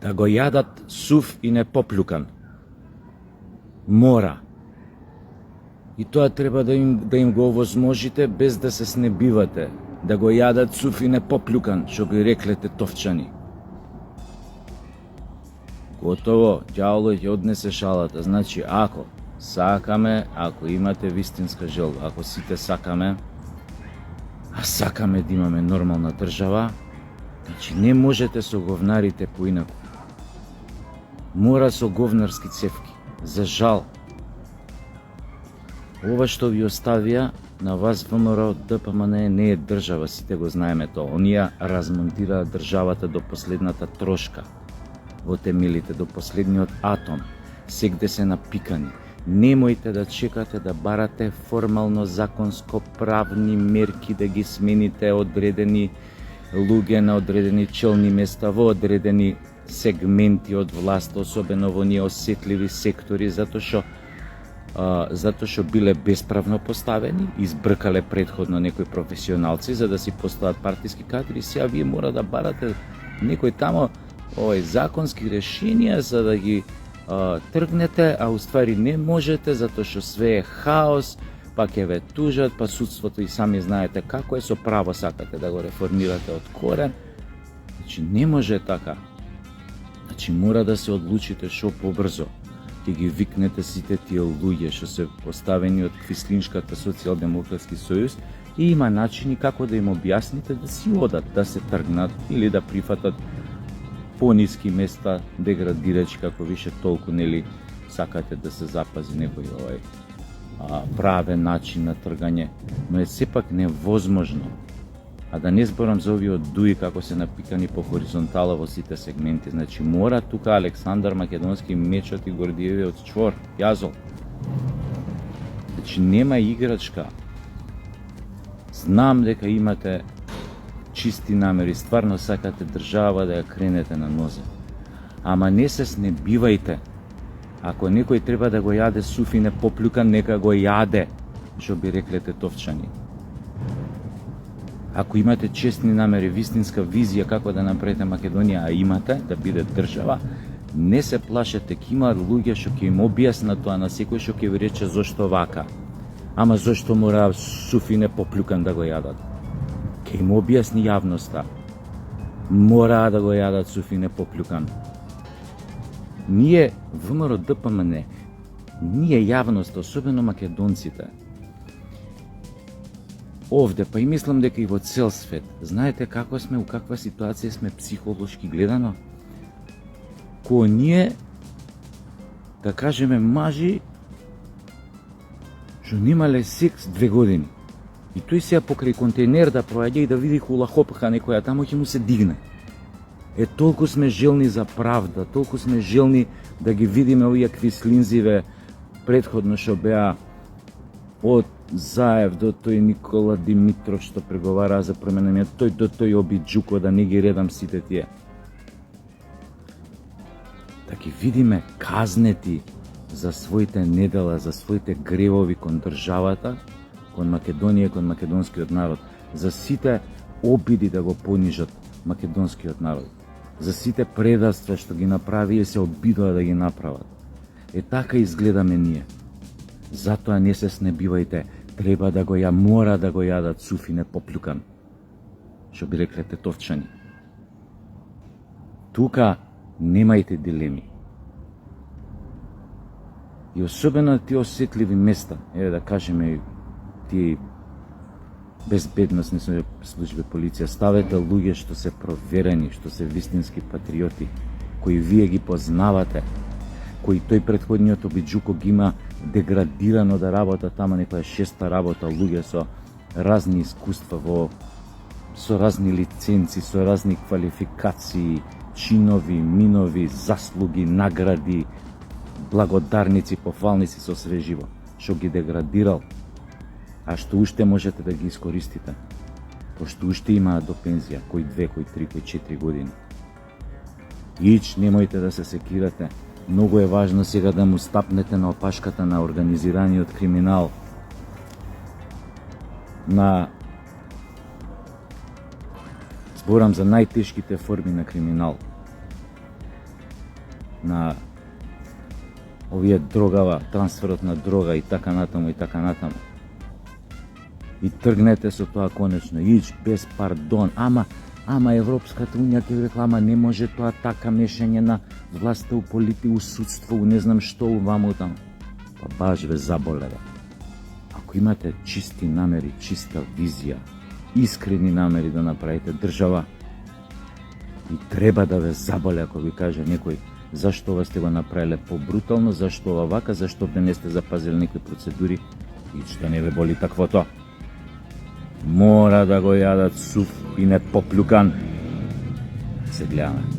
да го јадат сув и непоплюкан. Мора. И тоа треба да им го овозможите без да се снебивате, да го јадат сув и непоплюкан, што ги реклете товчани. Готово, ѓаволот ќе однесе шалата. Значи, ако сакаме, ако имате вистинска желба, ако сите сакаме, а сакаме да имаме нормална држава, значи не можете со говнарите поинаку. Мора со говнарски цевки. За жал. Ова што ви оставија на вас ВМРО ДПМН не е држава, сите го знаеме тоа. Онија размонтираа државата до последната трошка. Во темелите, до последниот атом. Сегде се напикани. Немојте да чекате да барате формално законско правни мерки да ги смените одредени луѓе на одредени челни места во одредени сегменти од власт, особено во ние осетливи сектори, затоа што биле бесправно поставени, избркале предходно некои професионалци за да си постават партиски кадри. Сега вие мора да барате некои тамо законски решенија за да ги тргнете, а уствари не можете затоа што све е хаос, па ќе ве тужат, па судството и сами знаете како е, со право сакате да го реформирате од корен. Значи не може така. Значи мора да се одлучите што побрзо. Ќе ги викнете сите тие луѓе што се поставени од Квислиншката социјалдемократски сојуз и има начини како да им објасните да си одат, да се тргнат или да прифатат пониски места деградирачи, како више толку нели сакате да се запази некој правен начин на тргање, но е сепак невозможно. А да не зборам за овие дуи како се напикани по хоризонтала во сите сегменти. Значи мора тука Александар Македонски мечот и Гордиевиот чвор, јазол. Значи нема играчка. Знам дека имате чисти намери, стварно сакате држава да ја кренете на нозе. Ама не се снебивајте. Ако некој треба да го јаде суф и непоплюкан, нека го јаде, што би реклете товчани. Ако имате честни намери, вистинска визија како да направите Македонија, а имате да биде држава, не се плашете, ќе има луѓе што ќе им објаснат тоа на секој што ќе ви рече зошто вака. Ама зошто мора суф и непоплюкан да го јадат? Ќе им објасни јавноста. Мора да го јадат суф и непоплюкан. Ние, ВМРО ДПМН, ние јавноста, особено македонците, овде, па и мислам дека и во цел свет, знаете како сме, у каква ситуација сме психолошки гледано? Кога ние, да кажеме, мажи, што немале секс 2 години, и тој сега покрај контейнер да проаѓа и да види хулахопка некоја тамо, ќе му се дигне. Толку сме желни за правда, толку сме желни да ги видиме овие квислинзиве предходно што беа од Заев до тој Никола Димитров што преговараа за промена, тој до тој Обиджуко, да не ги редам сите тие. Да ги видиме казнети за своите недела, за своите гревови кон државата, кон Македонија, кон македонскиот народ, за сите обиди да го понижат македонскиот народ, за сите предавства што ги направи и се обидоа да ги направат. Така изгледаме ние. Затоа не се снебивајте, треба да го мора да го јадат суф и непоплюкан, што би реклете товчани. Тука немајте дилеми. И особено тие осетливи места, да кажеме тие безбедносни служби, полиција, ставете луѓе што се проверени, што се вистински патриоти, кои вие ги познавате, кои тој предходниот Обиджуко ги има деградирано да работа тама некоја 6-та работа, луѓе со разни искуства, со разни лиценци, со разни квалификации, чинови, минови, заслуги, награди, благодарници, пофалници со све живо, што ги деградирал, а што уште можете да ги искористите, пошто уште имаат до пензија, кој 2, кој 3, кој 4 години. Немојте да се секирате. Многу е важно сега да му стапнете на опашката на организираниот криминал, зборам за најтешките форми на криминал. на овие дрогава, трансферот на дрога и така натаму. И тргнете со тоа конечно, ич без пардон, ама Европската унија ќе рекла, ама не може тоа така мешање на власта у у судство, у не знам што, у ваму таму. Па баш ве заболева. Ако имате чисти намери, чиста визија, искрени намери да направите држава, и треба да ве заболе ако ви каже некој зашто ова сте го направиле побрутално, зашто ова вака, зашто не сте запазили некои процедури, и што не ве боли таквото. Мора да го јадат сув и не поплюкан. Се гледаме.